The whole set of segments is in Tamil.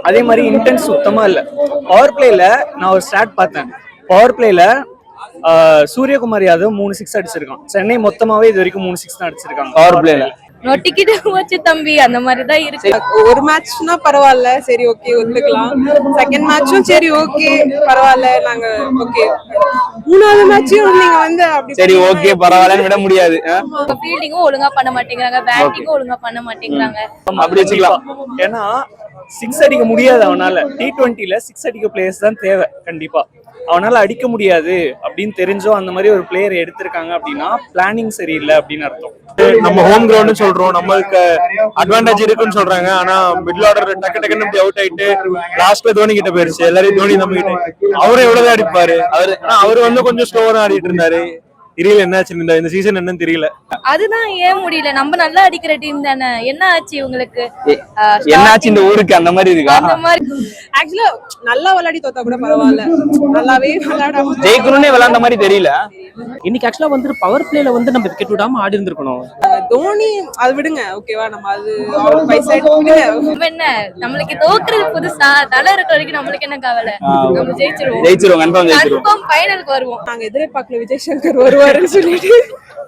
அதே மாதிரி இன்டென்ஸ் சுத்தமா இல்ல. பவர் பிளேல நான் ஒரு ஸ்டாட் பார்த்தேன். பவர் பிளேல சூரியகுமார் யாதவ் 3 6 அடிச்சிருக்கான். சென்னை மொத்தமாவே இது வரைக்கும் 3 6 தான் அடிச்சிருக்காங்க பவர் பிளேல. நொட்டிக்கிட்டு போச்சு தம்பி, அந்த மாதிரி தான் இருக்கு. ஒரு மேட்ச்னா பரவாயில்ல, சரி ஓகே ஒத்துக்கலாம். செகண்ட் மேட்சும் சரி ஓகே பரவாயில்ல, நாங்க ஓகே. மூணாவது மேட்சும் நீங்க வந்து அப்படி சரி ஓகே பரவாயில்லன்னு விட முடியாது. ஃபீல்டிங்கும் ஒழுங்கா பண்ண மாட்டேங்கிறாங்க, பேட்டிங்கும் ஒழுங்கா பண்ண மாட்டேங்கிறாங்க. அப்படி வச்சுக்கலாம். ஏன்னா 6 அடிக்க முடியாது அவனால. T20ல 6 அடிக்க பிளேயர்ஸ் தான் தேவை கண்டிப்பா. அவனால அடிக்க முடியாது அப்படின்னு தெரிஞ்சோ அந்த மாதிரி ஒரு பிளேயர் எடுத்திருக்காங்க அப்படின்னா பிளானிங் சரியில்லை அப்படின்னு அர்த்தம். நம்ம ஹோம் கிரவுண்ட் சொல்றோம், நம்மளுக்கு அட்வான்டேஜ் இருக்குன்னு சொல்றாங்க. ஆனா மிடில் ஆர்டர் டக்கு டக்குன்னு அவுட் ஆயிட்டு லாஸ்ட்ல தோனி கிட்ட போயிருச்சு. எல்லாரையும் தோனி நம்ம கிட்ட அவரும் எவ்வளவுதான் அடிப்பாரு. அவரு வந்து கொஞ்சம் ஸ்லோவா ஆடிட்டு இருந்தாரு. தெரியல என்னாச்சு இந்த சீசன் என்னன்னு தெரியல. அதுதான் ஏன் முடியல, நம்ம நல்லா அடிக்கிற டீம் தானே, என்ன ஆச்சு உங்களுக்கு? என்னாச்சு இந்த ஊருக்கு அந்த மாதிரி இருக்கா? அந்த மாதிரி ஆக்சுவலா நல்லா விளையாடி தோத்தா கூட பரவாயில்ல, நல்லாவே விளையாடாம ஜெயிக்கணும்னே விளையாண்ட மாதிரி தெரியல. இன்னைக்கு ஆக்சுவலா வந்து பவர் பிளேல வந்து நம்ம விக்கெட் விடாம ஆடி இருந்திருக்கணும். தோனி அது விடுங்க ஓகேவா, நம்ம அது என்ன நம்மளுக்கு தோக்குறது புதுசா, தலை இருக்க வரைக்கும் நம்மளுக்கு என்ன கவலை, நம்ம ஜெயிச்சிருவோம் கன்ஃபார்ம் ஃபைனலுக்கு வருவோம். நாங்க எதிர்பார்க்கல விஜய் சங்கர் வருவாருன்னு சொல்லிட்டு.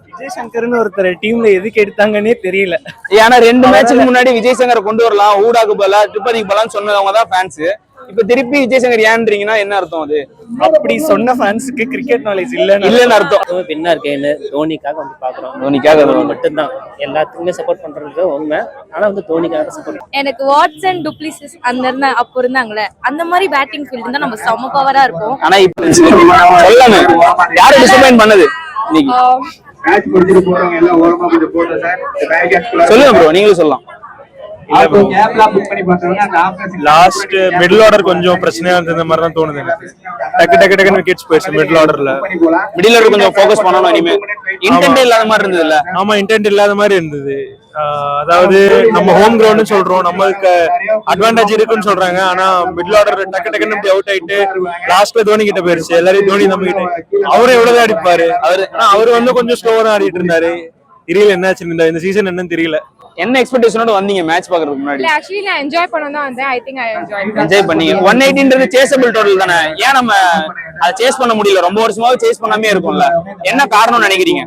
விஜய் சங்கர்னு ஒருத்தர் டீம்ல எதுக்கு எடுத்தாங்கன்னே தெரியல. ஏன்னா 2 மேட்சுக்கு முன்னாடி விஜய் சங்கரை கொண்டு வரலாம், ஊடாக்கு பலா திருப்பதிக்கு பலான்னு சொன்னவங்க தான் ஃபேன்ஸ். இப்ப திருப்பி விஜய் சங்கர் ஏன்றீங்கன்னா என்ன அர்த்தம்? அது அப்படி சொன்ன ஃபேன்ஸுக்கு கிரிக்கெட் நாலேஜ் இல்லன்னு அர்த்தம். பின்னா இருக்கேன்னு தோனிக்காக வந்து பாக்குறோம். தோனிக்காக மட்டும்தான் எல்லாத்துக்குமே சப்போர்ட் பண்றது உண்மை. ஆனா வந்து தோனிக்காக சப்போர்ட். எனக்கு வாட்சன் டுப்ளிசிஸ் அந்த அப்போ இருந்தாங்களே, அந்த மாதிரி பேட்டிங் ஃபீல்டு தான் நம்ம செம பவரா இருக்கும். ஆனா இப்ப சொல்லணும் யாரு டிசப்பாயிண்ட் பண்ணது இன்னைக்கு? சொல்லுங்க ப்ரோ, நீங்களும் சொல்லலாம். லாஸ்ட் மிடில் ஆர்டர் கொஞ்சம் பிரச்சனையா இருந்த மாதிரி தான் தோணுது எனக்கு. டக்கு விக்கெட்ஸ் போயிடுச்சு மிடில் ஆர்டர்ல. மிடில் ஆர்டர் கொஞ்சம் ஃபோக்கஸ் பண்ணணும் இனிமே. இன்டென்ட் இல்லாத மாதிரி இருந்தது இல்ல? ஆமா, இன்டென்ட் இல்லாத மாதிரி இருந்தது. அதாவது நம்ம ஹோம் கிரவுண்ட் சொல்றோம், நம்மளுக்கு அட்வான்டேஜ் இருக்குன்னு சொல்றாங்க. ஆனா மிடில் ஆர்டர் டக்கு டக்குன்னு அவுட் ஆயிட்டு லாஸ்ட்ல தோனி கிட்ட போயிருச்சு. எல்லாரையும் தோனி நம்ம கிட்ட அவரும் எவ்வளவுதான் அடிப்பாரு. அவரு வந்து கொஞ்சம் ஸ்லோவா ஆடிட்டு இருந்தாரு. தெரியல என்னாச்சு இந்த சீசன் என்னன்னு தெரியல. என்ன எக்ஸ்பெக்டேஷனோட வந்தீங்க மேட்ச் பாக்குறதுக்கு முன்னாடி? ஆக்சுவலி நான் என்ஜாய் பண்ண தான் வந்தேன். ஐ திங்க் ஐ என்ஜாய் பண்ணீங்க. 180ன்றது சேஸபிள் டோட்டல் தானே, ஏன் நம்ம அதை சேஸ் பண்ண முடியல? ரொம்ப வருஷமாவே சேஸ் பண்ணாமே இருக்கும்ல, என்ன காரணம் நினைக்கிறீங்க?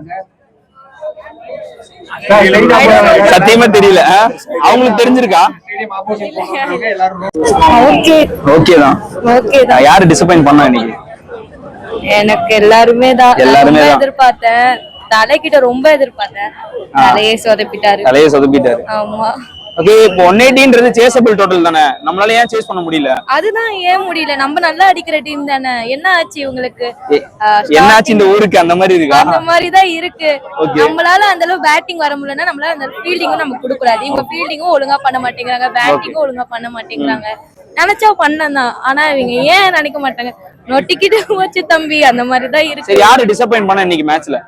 சத்தியமா தெரியல. அவங்களுக்கு தெரிஞ்சிருக்கா? ஓகே தான். யாரு டிசப்பாயிண்ட் பண்ணா இன்னைக்கு? எனக்கு எல்லாருமே தான் எதிர்பார்த்தேன். தலைக்கிட்ட ரொம்ப எதிர்பார்த்தேன், தலையே சொதப்பிட்டாரு. ஆமா ஓகே. இப்போ 180ன்றது சேஸபிள் டோட்டல் தானே, நம்மளால ஏன் சேஸ் பண்ண முடியல? அதுதான் ஏன் முடியல, நம்ம நல்லா அடிக்கிற டீம் தானே, என்ன ஆச்சு உங்களுக்கு? என்னாச்சு இந்த ஊருக்கு அந்த மாதிரி இருக்கா? அந்த மாதிரி தான் இருக்கு. நம்மளால அந்த அளவு பேட்டிங் வர முடியலன்னா நம்மளால அந்த ஃபீல்டிங்கும் நம்ம கொடுக்கூடாது. இவங்க ஃபீல்டிங்கும் ஒழுங்கா பண்ண மாட்டேங்கிறாங்க, பேட்டிங்கும் ஒழுங்கா பண்ண மாட்டேங்கிறாங்க. நினைச்சா பண்ணதான், ஆனா இவங்க ஏன் நினைக்க மாட்டாங்க. நொட்டிக்கிட்டு போச்சு தம்பி, அந்த மாதிரி தான் இருக்கு. யாரு டிசப்பாயிண்ட் பண்ண இன்னைக்கு மேட்ச்ல?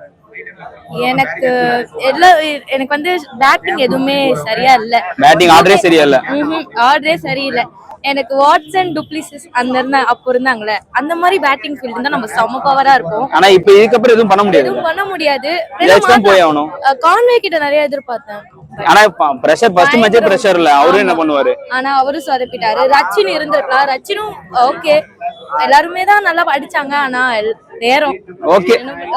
எனக்கு வந்து பேட்டிங் எதுவுமே சரியா இல்ல. பேட்டிங் ஆர்டரே சரியா இல்ல. ஆர்டரே சரியில்லை. எனக்கு வாட்சன் டுப்ளிசிஸ் அப்போ இருந்தாங்களே, அந்த மாதிரி பேட்டிங் ஃபீல்டு தான் நம்ம செம பவரா இருக்கும். ஆனா இப்ப இதுக்கப்புறம் எதுவும் பண்ண முடியாது. கான்வே கிட்ட நிறைய எதிர்பார்த்தேன். ஆனா பிரஷர் ஃபர்ஸ்ட் மேட்சே பிரஷர் இல்ல, அவரு என்ன பண்ணுவாரு? ஆனா அவரு சொதப்பிட்டாரு. ரச்சின் இருந்திருக்கலாம், ரச்சினும் ஓகே, எல்லாருமே தான் நல்லா அடிச்சாங்க. ஆனா நேரம்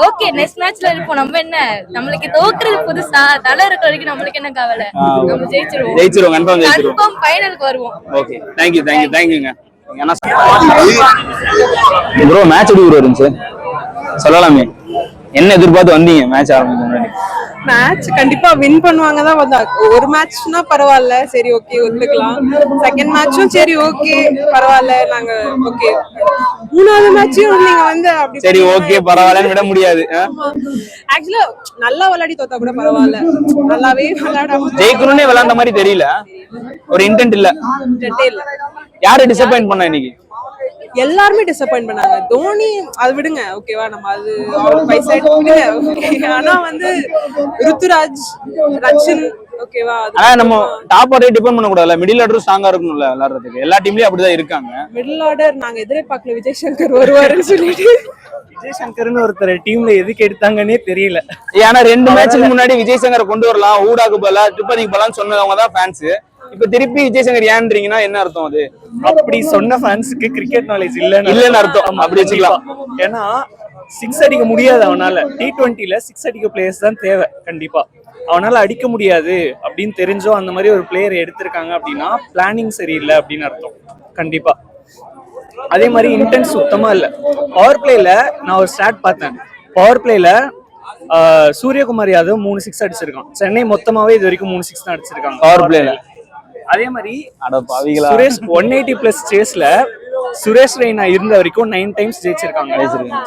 ஓகே நெக்ஸ்ட் மேட்ச்ல இருப்போம். நம்ம என்ன, நம்மளுக்கு தோக்குறது புதுசா, தலை இருக்க வரைக்கும் நம்மளுக்கு என்ன கவலை, நம்ம ஜெயிச்சிருவோம் கன்ஃபார்ம் ஃபைனலுக்கு வருவோம். ஓகே, தேங்க்யூங்க. ப்ரோ மேட்ச் எப்படி இருந்துச்சு சொல்லலாமே? என்ன எதிர்பார்த்து வந்தீங்க மேட்ச் ஆரம்பிக்கும் முன்னாடி? மேட்ச் கண்டிப்பா வின் பண்ணுவாங்க தான் வந்தாங்க. ஒரு மேட்ச்னா பரவாயில்ல, சரி ஓகே ஒத்துக்கலாம். செகண்ட் மேட்சும் சரி ஓகே பரவாயில்ல, நாங்க ஓகே. மூணாவது மேட்சும் நீங்க வந்து அப்படி சரி ஓகே பரவாயில்லன்னு விட முடியாது. ஆக்சுவலா நல்லா விளையாடி தோத்தா கூட பரவாயில்ல, நல்லாவே விளையாடாம ஜெயிக்கணும்னே விளையாண்ட மாதிரி தெரியல, ஒரு இன்டென்ட் இல்ல. யாரு டிசப்பாயிண்ட் பண்ணா இன்னைக்கு? எல்லாருமே டிசப்பாயிண்ட் பண்ணாங்க. தோனி அது விடுங்க ஓகேவா, நம்ம அது ஆனா வந்து ருத்துராஜ், ரச்சின் ஓகேவா, ஆனா நம்ம டாப் ஆர்டர் டிபெண்ட் பண்ண கூடாதுல, மிடில் ஆர்டர் ஸ்ட்ராங்கா இருக்கணும்ல விளையாடுறதுக்கு. எல்லா டீம்லயும் அப்படிதான் இருக்காங்க. மிடில் ஆர்டர் நாங்க எதிர்பார்க்கல விஜய் சங்கர் வருவாருன்னு சொல்லிட்டு. விஜய் சங்கர்னு ஒருத்தர் டீம்ல எதுக்கு எடுத்தாங்கன்னே தெரியல. ஏன்னா 2 மேட்சுக்கு முன்னாடி விஜய் சங்கரை கொண்டு வரலாம், ஊடாக்கு பலா திருப்பதிக்கு பலான்னு சொன்னவங்க தான் ஃபேன்ஸ். இப்ப திருப்பி விஜய் சங்கர் ஏன்றீங்கன்னா என்ன அர்த்தம் அது? அப்படி சொன்ன ஃபேன்ஸுக்கு கிரிக்கெட் நாலேஜ் இல்லன்னு அர்த்தம். அப்படி வச்சுக்கலாம். ஏன்னா சிக்ஸ் அடிக்க முடியாது அவனால. T20ல சிக்ஸ் அடிக்க பிளேயர்ஸ் தான் தேவை கண்டிப்பா. அவனால அடிக்க முடியாது அப்படின்னு தெரிஞ்சோ அந்த மாதிரி ஒரு பிளேயர் எடுத்திருக்காங்க அப்படின்னா பிளானிங் சரியில்லை அப்படின்னு அர்த்தம் கண்டிப்பா. அதே மாதிரி இன்டென்ஸ் சுத்தமா இல்ல. பவர் பிளேல நான் ஒரு ஸ்டாட் பார்த்தேன். பவர் பிளேல சூரியகுமார் யாதவ் 3 6 அடிச்சிருக்கான். சென்னை மொத்தமாவே இது வரைக்கும் 3 6 தான் அடிச்சிருக்காங்க பவர் பிளேல. அதே மாதிரி பாவிகளா சுரேஷ் 180+ சேஸ்ல சுரேஷ் ரெய்னா இருந்த வரைக்கும் 9 டைம்ஸ் ஜெயிச்சிருக்காங்க.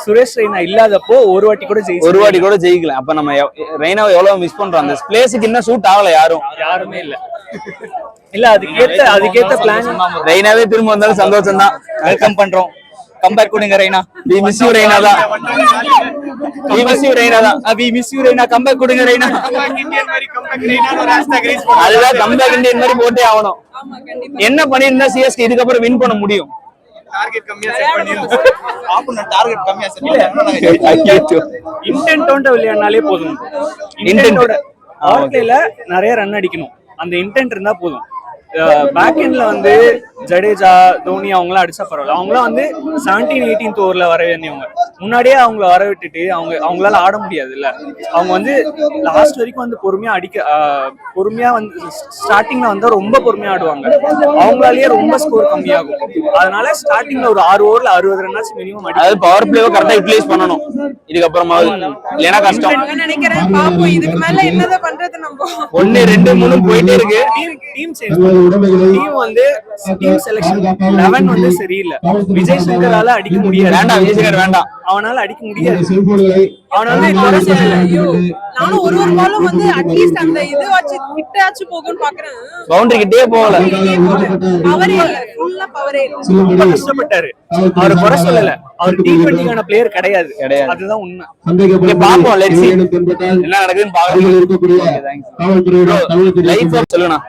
சுரேஷ் ரெய்னா இல்லாதப்போ ஒரு வாட்டி கூட ஜெயிக்கல. அப்ப நம்ம ரெய்னாவை எவ்வளவு மிஸ் பண்றோம். அந்த பிளேஸுக்கு இன்னும் சூட் ஆகல யாருமே இல்ல அதுக்கேத்த பிளான். ரெய்னாவே திரும்ப வந்தாலும் சந்தோஷம் தான். வெல்கம் பண்றோம். கம்பேக் கொடுங்க Raina. we miss you Raina தான். we miss you ரெய்னா தான். we miss you Raina. Comeback கொடுங்க ரெய்னா. இந்தியன் மாதிரி கம்பேக் ரெய்னான்னு ஒரு ஹேஷ்டேக் ரைஸ் அதுதான் கம்பேக் இந்தியன் மாதிரி போட்டே ஆகணும். என்ன பண்ணிருந்தா சிஎஸ்கே இதுக்கப்புறம் வின் பண்ண முடியும்? டார்கெட் கம்மியா செட் பண்ணிருந்தோம். ஆப்போனன்ட் டார்கெட் கம்மியா செட் பண்ணாங்க. இன்டென்ட்டோட விளையாடினாலே போதும். இன்டென்ட்டோட ஆர்கேல நிறைய ரன் அடிக்கணும். அந்த இன்டென்ட் இருந்தா போதும். பேக் எண்ட்ல வந்து ஜடேஜா தோனி அவங்களாம் அடிச்சா பரவாயில்ல. அவங்களாம் வந்து 17-18th ஓவர்ல வர வேண்டியவங்க. முன்னாடியே அவங்கள வர விட்டுட்டு அவங்களால ஆட முடியாது இல்ல. அவங்க வந்து லாஸ்ட் வரைக்கும் வந்து பொறுமையா வந்து ஸ்டார்டிங்ல வந்து ரொம்ப பொறுமையா ஆடுவாங்க. அவங்களாலேயே ரொம்ப ஸ்கோர் கம்மியாகும். அதனால ஸ்டார்டிங்ல ஒரு 6 ஓவர்ல 60 ரன்னாச்சு மினிமம் அடி. அது பவர் பிளேவை கரெக்டா யூட்டிலைஸ் பண்ணணும் இதுக்கப்புறமா. இல்லைன்னா கஷ்டம். நினைக்கிறேன் பாப்போம் இதுக்கு மேல என்னதான் பண்றது நம்ம. 1 2 3 போயிட்டே இருக்கு. டீம் டீம் வந்து டீம் செலக்ஷன் 11 வந்து சரியில்லை. விஜய் சங்கரால அடிக்க முடியாது. வேண்டாம் விஜய் சங்கர் வேண்டாம். அவனால அடிக்க முடியாது. அவனால நானும் ஒரு பாலும் வந்து அட்லீஸ்ட் அந்த இது வச்சு கிட்டாச்சு போகும்னு பாக்குறேன். பவுண்டரி கிட்டே போகல. பவரே இல்ல. ஃபுல்லா பவரே இல்ல. ரொம்ப கஷ்டப்பட்டாரு. அவர் குறை சொல்லல. அவர் T20க்கான பிளேயர் கிடையாது. அதுதான் உண்மை. பாப்போம் லெட்ஸ் see என்ன நடக்குதுன்னு பாக்கலாம். லைஃப் சொல்லுங்க.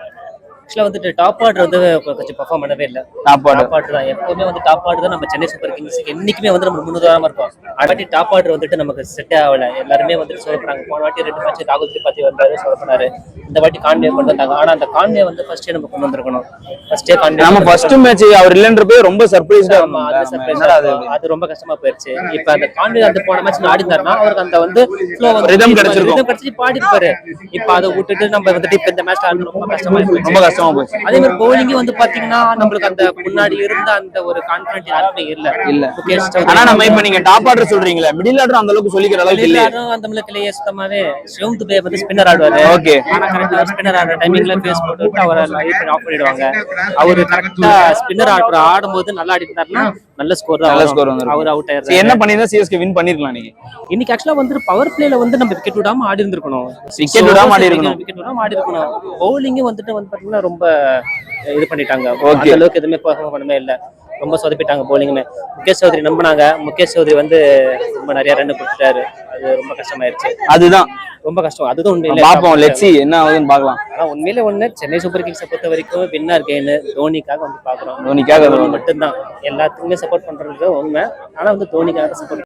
ஆக்சுவலாக வந்துட்டு டாப் ஆர்டர் வந்து கொஞ்சம் பெர்ஃபார்ம் பண்ணவே இல்லை. டாப் ஆர்டர் தான் எப்பவுமே வந்து டாப் ஆர்டர் தான் நம்ம சென்னை சூப்பர் கிங்ஸ்க்கு என்னைக்குமே வந்து நம்ம முன்னுதாரணமா இருக்கும். அடுத்த டாப் ஆர்டர் வந்துட்டு நமக்கு செட் ஆகல. எல்லாருமே வந்துட்டு சொல்லப்படுறாங்க. போன வாட்டி 2 மேட்ச் ராகுல் திரிபாதி வந்தாரு சொல்லப்படாரு. இந்த வாட்டி கான்வே கொண்டு வந்தாங்க. ஆனா அந்த கான்வே வந்து ஃபர்ஸ்டே நம்ம கொண்டு வந்திருக்கணும். ஃபர்ஸ்டே கான்வே நம்ம ஃபர்ஸ்ட் மேட்ச் அவர் இல்லன்றப்போ ரொம்ப சர்ப்ரைஸ்டா அது ரொம்ப கஷ்டமா போயிருச்சு. இப்போ அந்த கான்வே அந்த போன மேட்ச் ஆடினாருன்னா அவருக்கு அந்த வந்து ஃப்ளோ வந்து ரிதம் கிடைச்சி பாடி இருப்பாரு. இப்போ அதை விட்டுட்டு நம்ம வந்துட்டு இப்போ இந்த மேட்ச் ஆடுறது ரொம்ப கஷ்டமா போச்சு. அதே மாதிரி பவுலிங் வந்து பாத்தீங்கன்னா நம்மளுக்கு அந்த முன்னாடி இருந்த அந்த ஒரு கான்ஃபிடன்ட் யாருமே இல்ல. ஆனா நம்ம இப்ப நீங்க டாப் ஆர்டர் சொல்றீங்களா, மிடில் ஆர்டர் அந்த அளவுக்கு சொல்லிக்கிற அளவுக்கு இல்ல. அந்த அளவுக்கு சுத்தமாவே ஷிவம் துபே வந்து ஸ்பின்னர் ஆடுவாரு. ஓகே. ஆனா கரெக்ட்டா ஸ்பின்னர் ஆடுற டைமிங்ல ஃபேஸ் போட்டு அவரை லைவ் பண்ணி ஆஃப் பண்ணிடுவாங்க. அவரு கரெக்ட்டா ஸ்பின்னர் ஆடும்போது நல்லா அடிக்கிறாருன்னா நல்ல ஸ்கோர் வந்துரும். அவர் அவுட் ஆயிடுறாரு. என்ன பண்ணிருந்தா சிஎஸ்கே வின் பண்ணிருக்கலாம் இன்னைக்கு ஆக்சுவலா வந்து பவர் பிளேல வந்து நம்ம விக்கெட் விடாம ஆடி இருந்திருக்கணும். விக்கெட் விடாம ஆடி இருக்கணும். பவுலிங் வந்துட்டு வந்து பாத்தீங்கன்னா ரொம்ப இது பண்ணிட்டாங்க. அந்த அளவுக்கு எதுவுமே பெர்ஃபார்ம் பண்ணவே இல்லை. ரொம்ப சொதப்பிட்டாங்க பவுலிங்குமே. முகேஷ் சௌத்ரி நம்பினாங்க. முகேஷ் சௌத்ரி வந்து ரொம்ப நிறைய ரன் கொடுத்துட்டாரு. அது ரொம்ப கஷ்டமாயிருச்சு. அதுதான் ரொம்ப கஷ்டம். அதுதான் உண்மையிலே பாப்போம். லெட்ஸ் see என்ன ஆகுதுன்னு பார்க்கலாம். ஆனா உண்மையிலே சென்னை சூப்பர் கிங்ஸை பொறுத்த வரைக்கும் வின்னர் கெயின் தோனிக்காக வந்து பாக்குறோம். தோனிக்காக மட்டும்தான் எல்லாத்துக்குமே சப்போர்ட் பண்றது உண்மை. ஆனா வந்து தோனிக்காக சப்போர்ட்